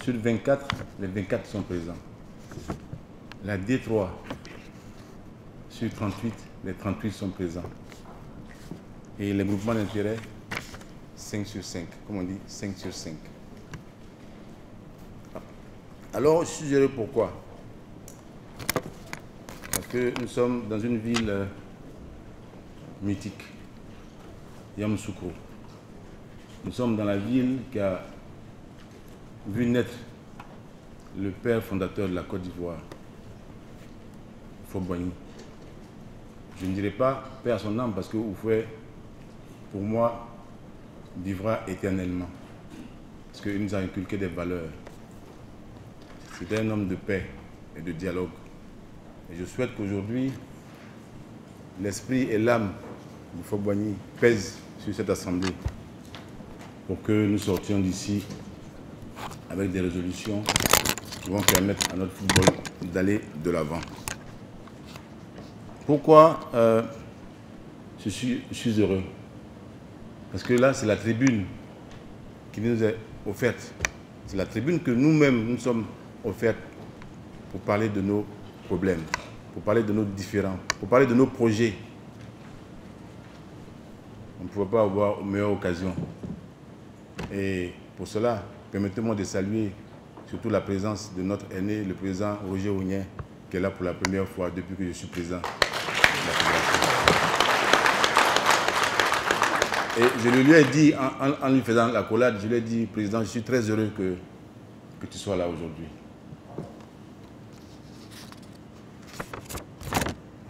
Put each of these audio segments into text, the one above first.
Sur 24, les 24 sont présents. La D3, sur 38, les 38 sont présents. Et les groupements d'intérêt, 5 sur 5, comme on dit, 5 sur 5. Alors, je suis heureux pourquoi? Parce que nous sommes dans une ville mythique, Yamoussoukro. Nous sommes dans la ville qui a vu naître le père fondateur de la Côte d'Ivoire, Houphouët-Boigny. Je ne dirais pas paix à son âme parce que Houphouët, pour moi, vivra éternellement. Parce qu'il nous a inculqué des valeurs. C'était un homme de paix et de dialogue. Et je souhaite qu'aujourd'hui, l'esprit et l'âme de Houphouët-Boigny pèsent sur cette assemblée pour que nous sortions d'ici avec des résolutions qui vont permettre à notre football d'aller de l'avant. Pourquoi je suis heureux? Parce que là, c'est la tribune qui nous est offerte. C'est la tribune que nous-mêmes nous sommes offertes pour parler de nos problèmes, pour parler de nos différends, pour parler de nos projets. On ne pouvait pas avoir une meilleure occasion. Et pour cela, permettez-moi de saluer surtout la présence de notre aîné, le président Roger Ounien, qui est là pour la première fois depuis que je suis président de la fédération. Et je lui ai dit, en lui faisant la collade, je lui ai dit, président, je suis très heureux que tu sois là aujourd'hui.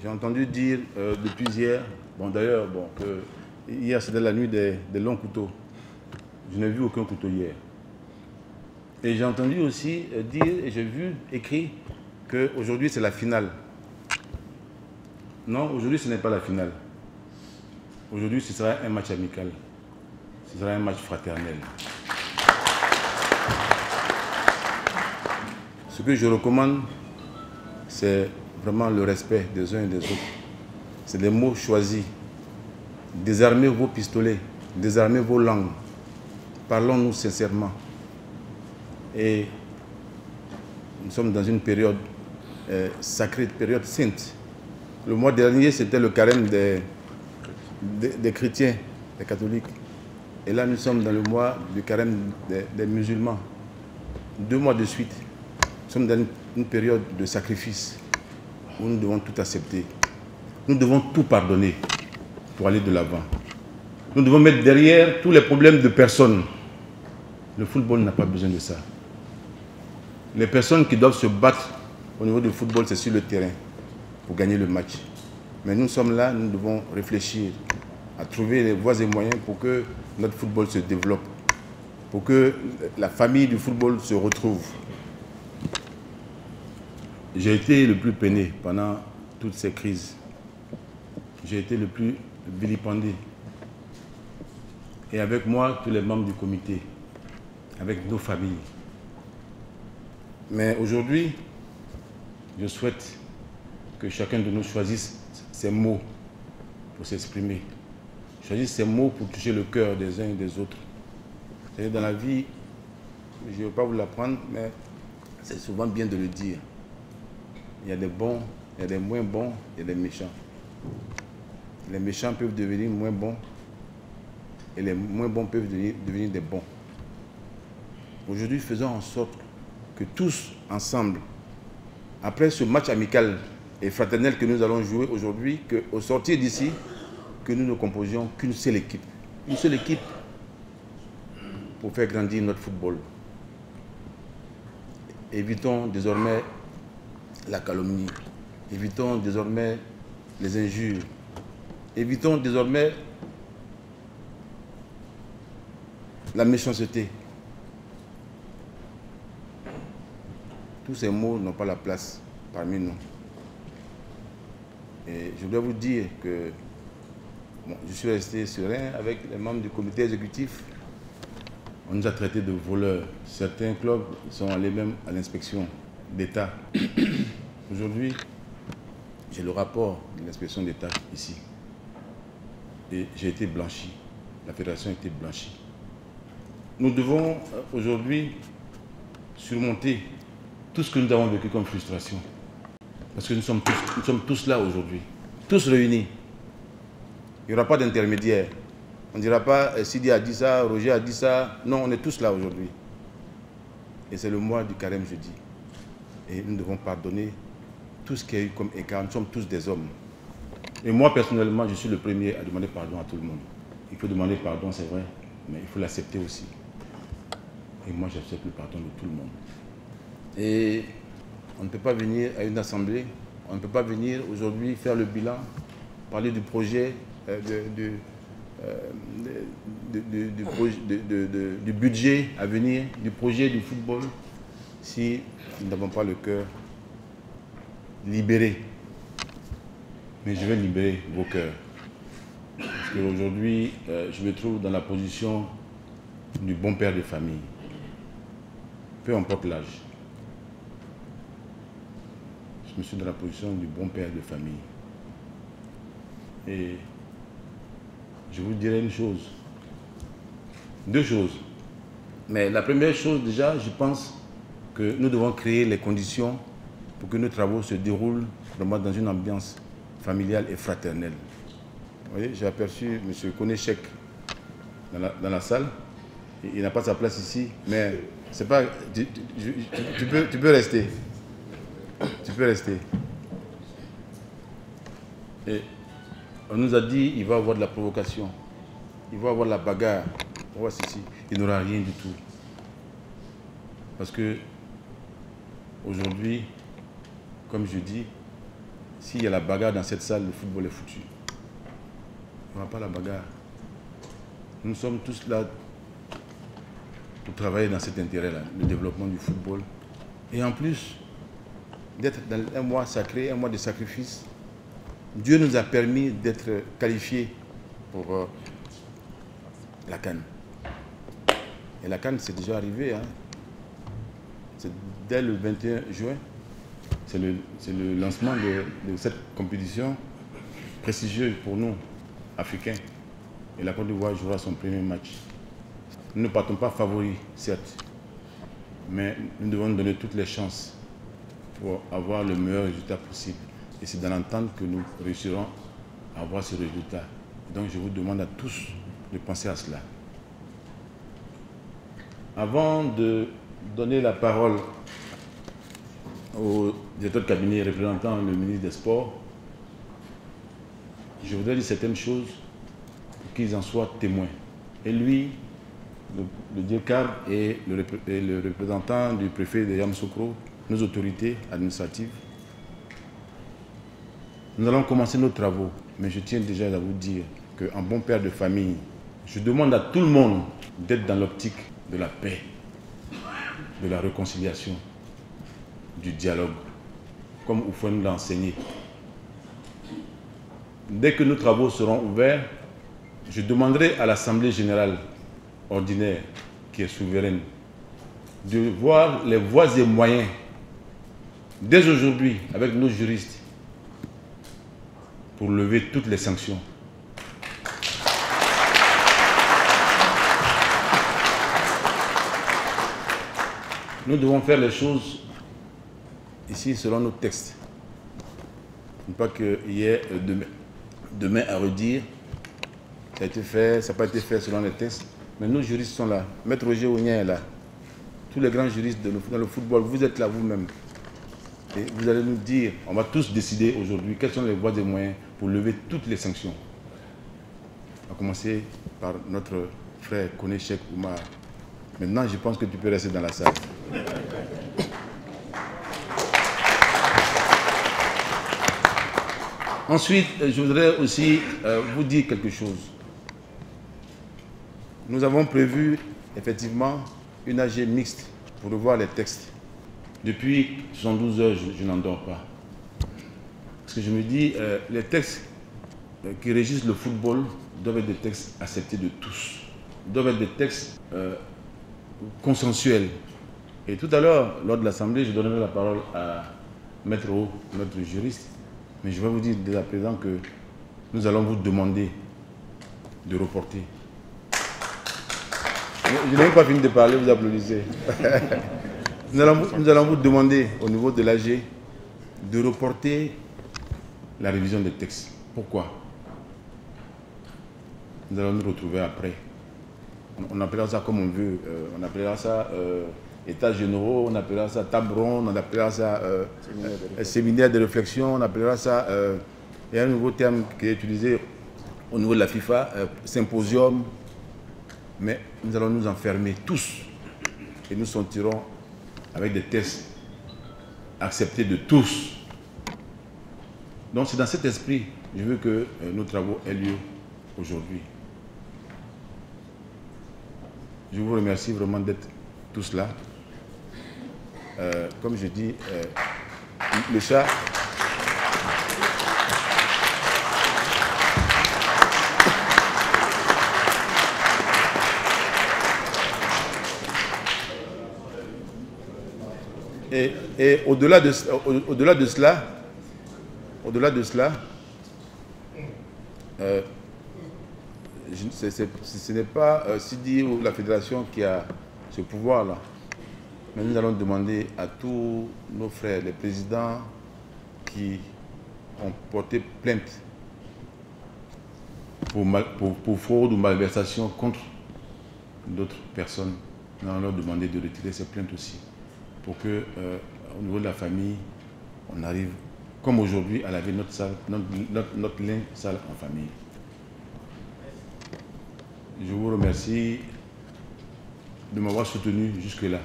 J'ai entendu dire depuis hier, bon d'ailleurs, que hier c'était la nuit des longs couteaux. Je n'ai vu aucun couteau hier. Et j'ai entendu aussi dire, et j'ai vu écrit, qu'aujourd'hui c'est la finale. Non, aujourd'hui ce n'est pas la finale. Aujourd'hui ce sera un match amical. Ce sera un match fraternel. Ce que je recommande, c'est vraiment le respect des uns et des autres. C'est des mots choisis. Désarmez vos pistolets, désarmez vos langues. Parlons-nous sincèrement. Et nous sommes dans une période sacrée, période sainte. Le mois dernier, c'était le carême des chrétiens, des catholiques. Et là, nous sommes dans le mois du carême des musulmans. 2 mois de suite. Nous sommes dans une période de sacrifice où nous devons tout accepter. Nous devons tout pardonner pour aller de l'avant. Nous devons mettre derrière tous les problèmes de personnes. Le football n'a pas besoin de ça. Les personnes qui doivent se battre au niveau du football, c'est sur le terrain pour gagner le match. Mais nous sommes là, nous devons réfléchir à trouver les voies et moyens pour que notre football se développe, pour que la famille du football se retrouve. J'ai été le plus peiné pendant toutes ces crises. J'ai été le plus vilipendé. Et avec moi, tous les membres du comité, avec nos familles. Mais aujourd'hui, je souhaite que chacun de nous choisisse ses mots pour s'exprimer. Choisisse ses mots pour toucher le cœur des uns et des autres. Dans la vie, je ne veux pas vous l'apprendre, mais c'est souvent bien de le dire. Il y a des bons, il y a des moins bons, il y a des méchants. Les méchants peuvent devenir moins bons et les moins bons peuvent devenir des bons. Aujourd'hui, faisons en sorte que tous ensemble, après ce match amical et fraternel que nous allons jouer aujourd'hui, qu'au sortir d'ici, que nous ne composions qu'une seule équipe. Une seule équipe pour faire grandir notre football. Évitons désormais la calomnie. Évitons désormais les injures. Évitons désormais la méchanceté. Tous ces mots n'ont pas la place parmi nous. Et je dois vous dire que je suis resté serein avec les membres du comité exécutif. On nous a traités de voleurs. Certains clubs sont allés même à l'inspection d'État. Aujourd'hui, j'ai le rapport de l'inspection d'État ici. Et j'ai été blanchi. La fédération a été blanchie. Nous devons aujourd'hui surmonter tout ce que nous avons vécu comme frustration. Parce que nous sommes tous là aujourd'hui, tous réunis. Il n'y aura pas d'intermédiaire. On ne dira pas Sidi a dit ça, Roger a dit ça. Non, on est tous là aujourd'hui. Et c'est le mois du carême jeudi. Et nous devons pardonner tout ce qu'il y a eu comme écart. Nous sommes tous des hommes. Et moi, personnellement, je suis le premier à demander pardon à tout le monde. Il faut demander pardon, c'est vrai, mais il faut l'accepter aussi. Et moi, j'accepte le pardon de tout le monde. Et on ne peut pas venir à une assemblée, on ne peut pas venir aujourd'hui faire le bilan, parler du projet, du budget à venir, du projet du football, si nous n'avons pas le cœur libéré. Mais je vais libérer vos cœurs. Parce qu'aujourd'hui, je me trouve dans la position du bon père de famille. Peu importe l'âge. Je me suis dans la position du bon père de famille. Et je vous dirai une chose. Deux choses. Mais la première chose, déjà, je pense que nous devons créer les conditions pour que nos travaux se déroulent vraiment dans une ambiance familiale et fraternelle. Vous voyez, j'ai aperçu M. Konechek dans la salle. Il n'a pas sa place ici, mais c'est pas. Tu peux rester. Tu peux rester. Et on nous a dit il va y avoir de la provocation, il va y avoir de la bagarre. On voit ceci. Il n'y aura rien du tout. Parce que aujourd'hui, comme je dis, s'il y a la bagarre dans cette salle, le football est foutu. Il n'y aura pas la bagarre. Nous sommes tous là pour travailler dans cet intérêt-là, le développement du football. Et en plus, d'être dans un mois sacré, un mois de sacrifice, Dieu nous a permis d'être qualifiés pour la CAN. Et la CAN, c'est déjà arrivé. Hein. C'est dès le 21 juin. C'est le lancement de cette compétition prestigieuse pour nous, Africains. Et la Côte d'Ivoire jouera son premier match. Nous ne partons pas favoris, certes, mais nous devons nous donner toutes les chances pour avoir le meilleur résultat possible. Et c'est dans l'entente que nous réussirons à avoir ce résultat. Donc je vous demande à tous de penser à cela. Avant de donner la parole au directeur de cabinet représentant le ministre des Sports, je voudrais dire certaines choses pour qu'ils en soient témoins. Et lui, le DIRCAB et le représentant du préfet de Yamoussoukro, nos autorités administratives, nous allons commencer nos travaux. Mais je tiens déjà à vous dire qu'en bon père de famille, je demande à tout le monde d'être dans l'optique de la paix, de la réconciliation, du dialogue, comme Oufoué nous l'a enseigné. Dès que nos travaux seront ouverts, je demanderai à l'Assemblée générale ordinaire, qui est souveraine, de voir les voies et moyens, dès aujourd'hui, avec nos juristes, pour lever toutes les sanctions. Nous devons faire les choses ici selon nos textes. Pas qu'il y ait demain à redire, ça a été fait, ça n'a pas été fait selon les textes, mais nos juristes sont là. Maître Roger Ognien est là. Tous les grands juristes dans le football, vous êtes là vous-même. Et vous allez nous dire, on va tous décider aujourd'hui quelles sont les voies et moyens pour lever toutes les sanctions. On va commencer par notre frère Konechek Oumar. Maintenant, je pense que tu peux rester dans la salle. Ensuite, je voudrais aussi vous dire quelque chose. Nous avons prévu effectivement une AG mixte pour revoir les textes. Depuis 72 heures, je n'en dors pas. Parce que je me dis, les textes qui régissent le football doivent être des textes acceptés de tous. Doivent être des textes consensuels. Et tout à l'heure, lors de l'Assemblée, je donnerai la parole à Maître O, notre juriste. Mais je vais vous dire dès à présent que nous allons vous demander de reporter. Je n'ai même pas fini de parler, vous applaudissez. Nous allons vous demander au niveau de l'AG de reporter la révision des textes. Pourquoi? Nous allons nous retrouver après. On appellera ça comme on veut. On appellera ça états généraux, on appellera ça table ronde, on appellera ça séminaire de réflexion, on appellera ça, il y a un nouveau terme qui est utilisé au niveau de la FIFA, symposium. Mais nous allons nous enfermer tous et nous sortirons avec des tests acceptés de tous. Donc c'est dans cet esprit que je veux que nos travaux aient lieu aujourd'hui. Je vous remercie vraiment d'être tous là. Comme je dis, le chat... Et au-delà de cela, ce n'est pas Sidi ou la fédération qui a ce pouvoir-là. Mais nous allons demander à tous nos frères, les présidents qui ont porté plainte pour fraude ou malversation contre d'autres personnes, nous allons leur demander de retirer ces plaintes aussi, pour que, au niveau de la famille, on arrive, comme aujourd'hui, à laver notre linge sale en famille. Je vous remercie de m'avoir soutenu jusque-là.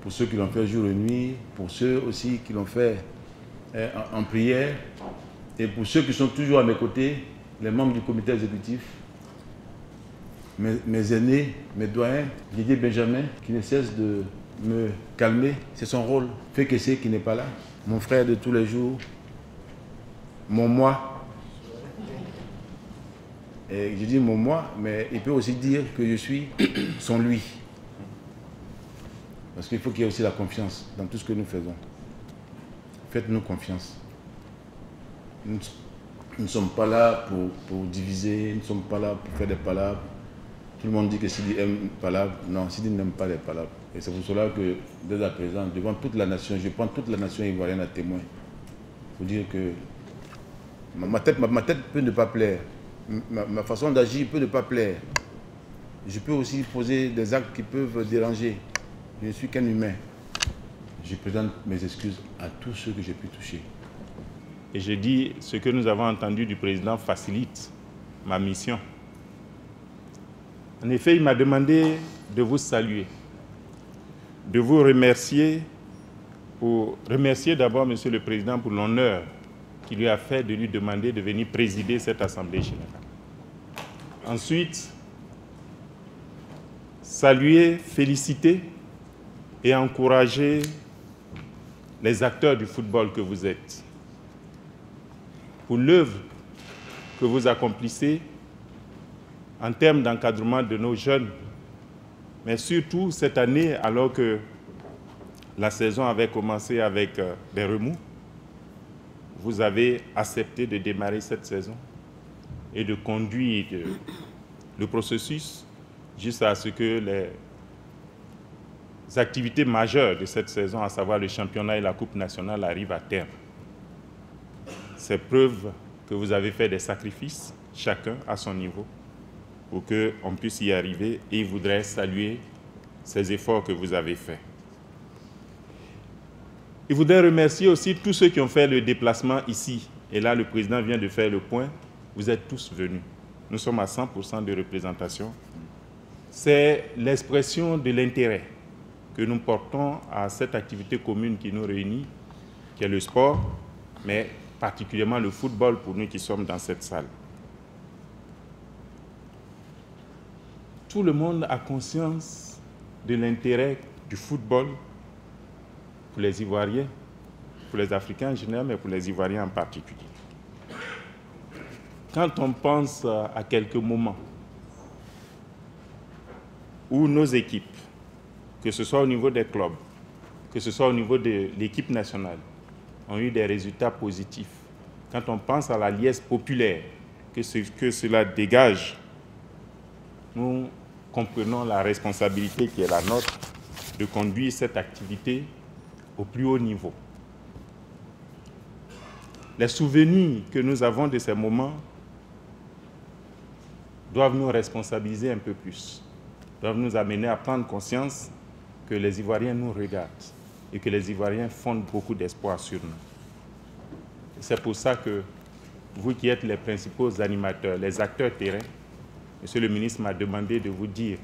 Pour ceux qui l'ont fait jour et nuit, pour ceux aussi qui l'ont fait en prière, et pour ceux qui sont toujours à mes côtés, les membres du comité exécutif, mes aînés, mes doyens, Didier Benjamin, qui ne cesse de me calmer, c'est son rôle. Fekese qui n'est pas là, mon frère de tous les jours, mon moi. Et je dis mon moi, mais il peut aussi dire que je suis son lui. Parce qu'il faut qu'il y ait aussi la confiance dans tout ce que nous faisons. Faites-nous confiance. Nous ne sommes pas là pour diviser, nous ne sommes pas là pour faire des palabres. Tout le monde dit que Sidi aime les palabres. Non, Sidi n'aime pas les palabres. Et c'est pour cela que, dès à présent, devant toute la nation, je prends toute la nation ivoirienne à témoin. Pour dire que ma tête peut ne pas plaire. Ma façon d'agir peut ne pas plaire. Je peux aussi poser des actes qui peuvent déranger. Je ne suis qu'un humain. Je présente mes excuses à tous ceux que j'ai pu toucher. Et je dis, ce que nous avons entendu du président facilite ma mission. En effet, il m'a demandé de vous saluer, de vous remercier, pour remercier d'abord Monsieur le Président pour l'honneur qu'il lui a fait de lui demander de venir présider cette Assemblée générale. Ensuite, saluer, féliciter et encourager les acteurs du football que vous êtes pour l'œuvre que vous accomplissez en termes d'encadrement de nos jeunes, mais surtout cette année, alors que la saison avait commencé avec des remous, vous avez accepté de démarrer cette saison et de conduire le processus jusqu'à ce que les activités majeures de cette saison, à savoir le championnat et la Coupe nationale, arrivent à terme. C'est preuve que vous avez fait des sacrifices, chacun à son niveau, pour qu'on puisse y arriver, et je voudrais saluer ces efforts que vous avez faits. Je voudrais remercier aussi tous ceux qui ont fait le déplacement ici. Et là, le président vient de faire le point. Vous êtes tous venus. Nous sommes à 100% de représentation. C'est l'expression de l'intérêt que nous portons à cette activité commune qui nous réunit, qui est le sport, mais particulièrement le football pour nous qui sommes dans cette salle. Tout le monde a conscience de l'intérêt du football pour les Ivoiriens, pour les Africains en général, mais pour les Ivoiriens en particulier. Quand on pense à quelques moments où nos équipes, que ce soit au niveau des clubs, que ce soit au niveau de l'équipe nationale, ont eu des résultats positifs, quand on pense à la liesse populaire que cela dégage, nous comprenons la responsabilité qui est la nôtre de conduire cette activité au plus haut niveau. Les souvenirs que nous avons de ces moments doivent nous responsabiliser un peu plus, doivent nous amener à prendre conscience que les Ivoiriens nous regardent et que les Ivoiriens fondent beaucoup d'espoir sur nous. C'est pour ça que vous qui êtes les principaux animateurs, les acteurs terrain, Monsieur le ministre m'a demandé de vous dire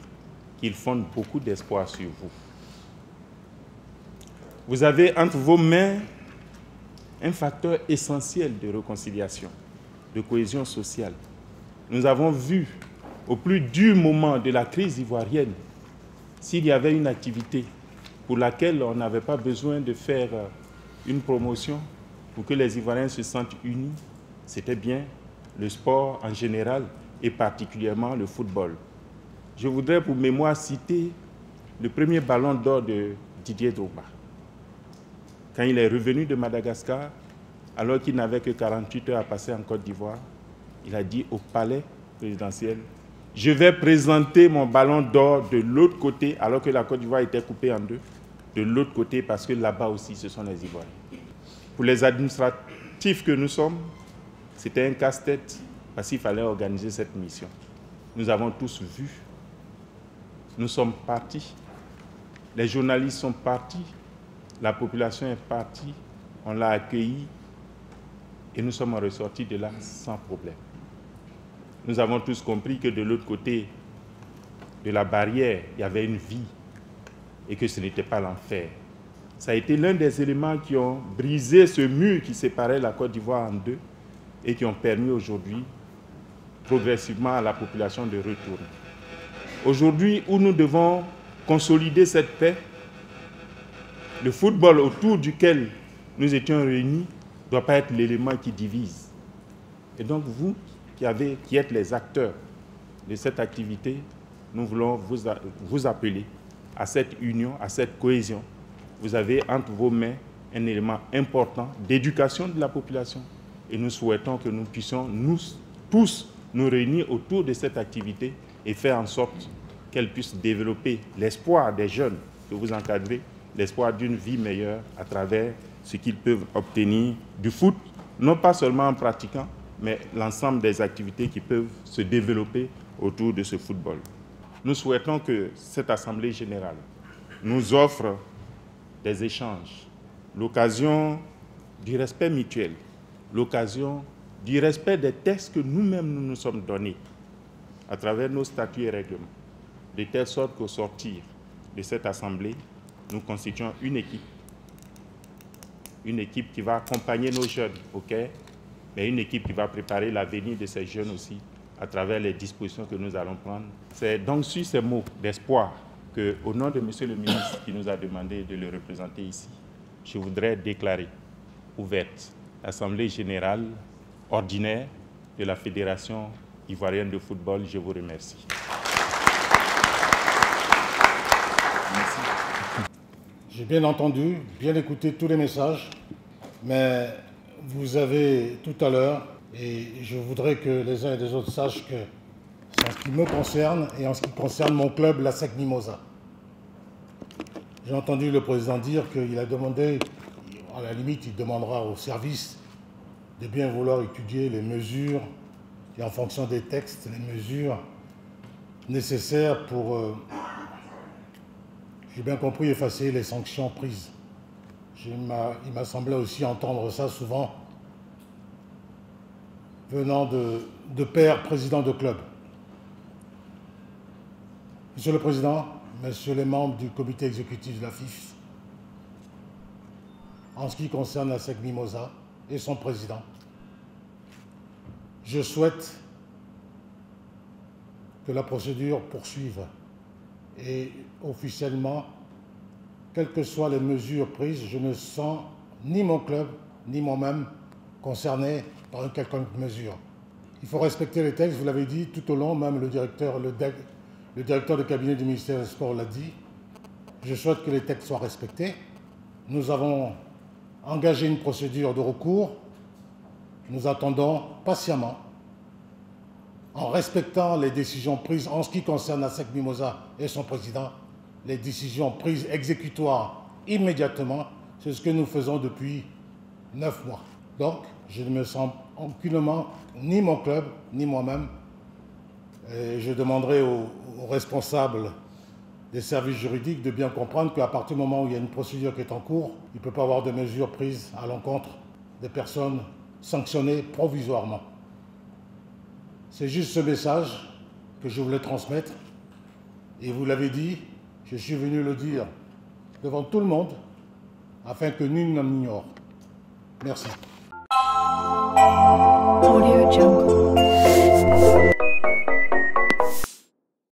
qu'ils fondent beaucoup d'espoir sur vous. Vous avez entre vos mains un facteur essentiel de réconciliation, de cohésion sociale. Nous avons vu au plus dur moment de la crise ivoirienne, s'il y avait une activité pour laquelle on n'avait pas besoin de faire une promotion pour que les Ivoiriens se sentent unis, c'était bien le sport en général et particulièrement le football. Je voudrais pour mémoire citer le premier ballon d'or de Didier Drogba. Quand il est revenu de Madagascar, alors qu'il n'avait que 48 heures à passer en Côte d'Ivoire, il a dit au palais présidentiel, « Je vais présenter mon ballon d'or de l'autre côté, alors que la Côte d'Ivoire était coupée en deux, de l'autre côté, parce que là-bas aussi, ce sont les Ivoiriens. » Pour les administratifs que nous sommes, c'était un casse-tête, parce qu'il fallait organiser cette mission. Nous avons tous vu. Nous sommes partis. Les journalistes sont partis. La population est partie. On l'a accueilli. Et nous sommes ressortis de là sans problème. Nous avons tous compris que de l'autre côté de la barrière, il y avait une vie et que ce n'était pas l'enfer. Ça a été l'un des éléments qui ont brisé ce mur qui séparait la Côte d'Ivoire en deux et qui ont permis aujourd'hui progressivement à la population de retourner. Aujourd'hui, où nous devons consolider cette paix, le football autour duquel nous étions réunis ne doit pas être l'élément qui divise. Et donc vous, qui êtes les acteurs de cette activité, nous voulons vous appeler à cette union, à cette cohésion. Vous avez entre vos mains un élément important d'éducation de la population. Et nous souhaitons que nous puissions, nous tous, nous réunir autour de cette activité et faire en sorte qu'elle puisse développer l'espoir des jeunes que vous encadrez, l'espoir d'une vie meilleure à travers ce qu'ils peuvent obtenir du foot, non pas seulement en pratiquant, mais l'ensemble des activités qui peuvent se développer autour de ce football. Nous souhaitons que cette Assemblée générale nous offre des échanges, l'occasion du respect mutuel, l'occasion du respect des textes que nous-mêmes nous nous sommes donnés à travers nos statuts et règlements, de telle sorte qu'au sortir de cette Assemblée, nous constituons une équipe qui va accompagner nos jeunes au Caire, mais une équipe qui va préparer l'avenir de ces jeunes aussi à travers les dispositions que nous allons prendre. C'est donc sur ces mots d'espoir que, au nom de Monsieur le ministre qui nous a demandé de le représenter ici, je voudrais déclarer ouverte l'Assemblée générale ordinaire de la Fédération ivoirienne de football. Je vous remercie. Merci. J'ai bien entendu, bien écouté tous les messages, mais vous avez tout à l'heure, et je voudrais que les uns et les autres sachent que c'est en ce qui me concerne et en ce qui concerne mon club, l'ASEC Mimosa. J'ai entendu le président dire qu'il a demandé, à la limite, il demandera au service de bien vouloir étudier les mesures et en fonction des textes, les mesures nécessaires pour, j'ai bien compris, effacer les sanctions prises. Il m'a semblé aussi entendre ça souvent venant de pères présidents de club. Monsieur le Président, Messieurs les membres du comité exécutif de la FIF, en ce qui concerne l'ASEC Mimosa et son président, je souhaite que la procédure poursuive et officiellement, quelles que soient les mesures prises, je ne sens ni mon club ni moi-même concernés par une quelconque mesure. Il faut respecter les textes, vous l'avez dit tout au long, même le directeur de cabinet du ministère des Sports l'a dit. Je souhaite que les textes soient respectés. Nous avons engagé une procédure de recours. Nous attendons patiemment, en respectant les décisions prises en ce qui concerne l'ASEC Mimosa et son président, les décisions prises exécutoires immédiatement. C'est ce que nous faisons depuis 9 mois. Donc, je ne me sens aucunement, ni mon club, ni moi-même. Et je demanderai aux responsables des services juridiques de bien comprendre qu'à partir du moment où il y a une procédure qui est en cours, il ne peut pas y avoir de mesures prises à l'encontre des personnes sanctionnées provisoirement. C'est juste ce message que je voulais transmettre. Et vous l'avez dit, je suis venu le dire devant tout le monde afin que nul ne m'ignore. Merci. Audio Jungle.